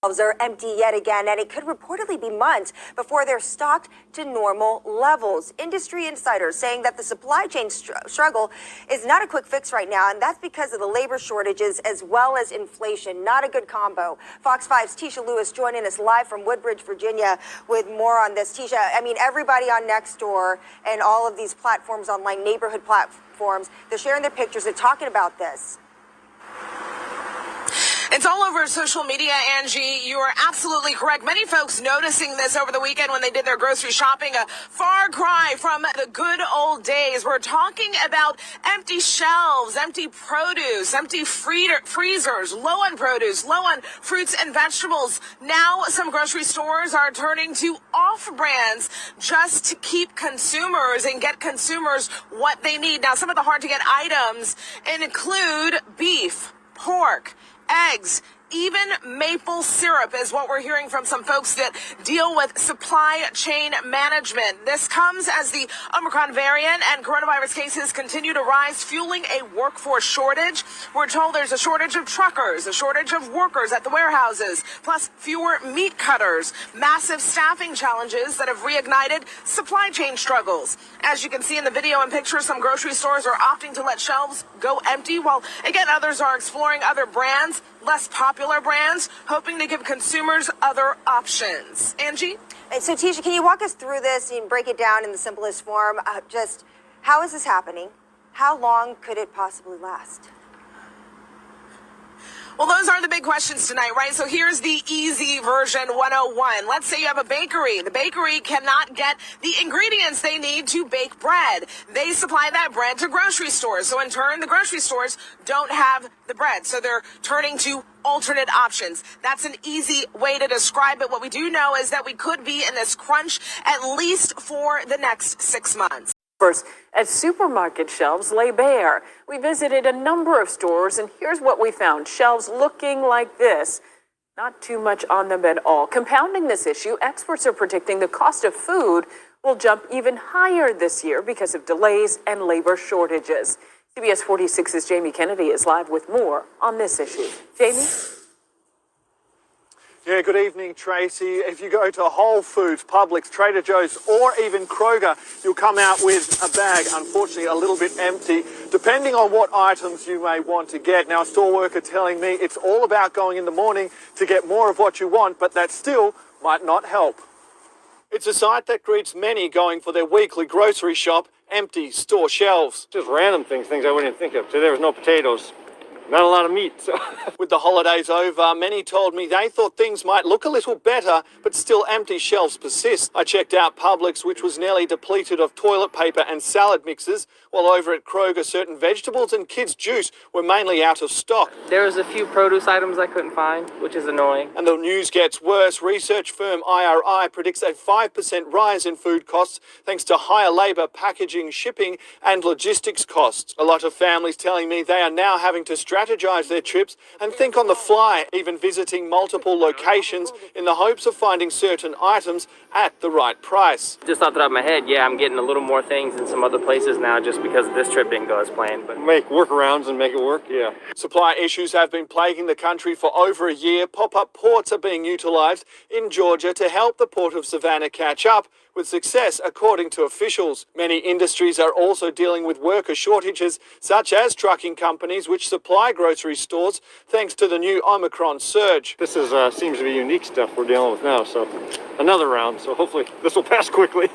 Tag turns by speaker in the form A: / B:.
A: Shelves are empty yet again, and it could reportedly be months before they're stocked to normal levels. Industry insiders saying that the supply chain struggle is not a quick fix right now, and that's because of the labor shortages as well as inflation. Not a good combo. Fox 5's Tisha Lewis joining us live from Woodbridge, Virginia, with more on this. Tisha, I mean, everybody on Nextdoor and all of these platforms, online neighborhood platforms, they're sharing their pictures and talking about this.
B: It's all over social media, Angie. You are absolutely correct. Many folks noticing this over the weekend when they did their grocery shopping. A far cry from the good old days. We're talking about empty shelves, empty produce, empty freezers, low on produce, low on fruits and vegetables. Now some grocery stores are turning to off-brands just to keep consumers and get consumers what they need. Now, some of the hard-to-get items include beef, pork, eggs, even maple syrup is what we're hearing from some folks that deal with supply chain management. This comes as the Omicron variant and coronavirus cases continue to rise, fueling a workforce shortage. We're told there's a shortage of truckers, a shortage of workers at the warehouses, plus fewer meat cutters, massive staffing challenges that have reignited supply chain struggles. As you can see in the video and picture, some grocery stores are opting to let shelves go empty, while again others are exploring other brands, less popular brands, hoping to give consumers other options. Angie?
A: And so, Tisha, can you walk us through this and break it down in the simplest form? Just how is this happening? How long could it possibly last?
B: Well, those are the big questions tonight, right? So here's the easy version 101. Let's say you have a bakery. The bakery cannot get the ingredients they need to bake bread. They supply that bread to grocery stores. So in turn, the grocery stores don't have the bread. So they're turning to alternate options. That's an easy way to describe it. What we do know is that we could be in this crunch at least for the next 6 months.
C: As supermarket shelves lay bare. We visited a number of stores, and here's what we found. Shelves looking like this. Not too much on them at all. Compounding this issue, experts are predicting the cost of food will jump even higher this year because of delays and labor shortages. CBS 46's Jamie Kennedy is live with more on this issue. Jamie?
D: Yeah, good evening, Tracy. If you go to Whole Foods, Publix, Trader Joe's, or even Kroger, you'll come out with a bag, unfortunately, a little bit empty, depending on what items you may want to get. Now, a store worker telling me it's all about going in the morning to get more of what you want, but that still might not help. It's a sight that greets many going for their weekly grocery shop, empty store shelves.
E: Just random things I wouldn't think of. Today there was no potatoes. Not a lot of meat. So.
D: With the holidays over, many told me they thought things might look a little better, but still empty shelves persist. I checked out Publix, which was nearly depleted of toilet paper and salad mixes, while over at Kroger, certain vegetables and kids' juice were mainly out of stock.
F: There was a few produce items I couldn't find, which is annoying.
D: And the news gets worse. Research firm IRI predicts a 5% rise in food costs thanks to higher labour, packaging, shipping and logistics costs. A lot of families telling me they are now having to strategize their trips and think on the fly, even visiting multiple locations in the hopes of finding certain items at the right price.
F: Just off the top of my head, yeah, I'm getting a little more things in some other places now just because this trip didn't go as planned. But
E: make workarounds and make it work, yeah.
D: Supply issues have been plaguing the country for over a year. Pop-up ports are being utilised in Georgia to help the port of Savannah catch up, with success according to officials. Many industries are also dealing with worker shortages, such as trucking companies which supply grocery stores thanks to the new Omicron surge.
E: This is seems to be unique stuff we're dealing with now, so another round, so hopefully this will pass quickly.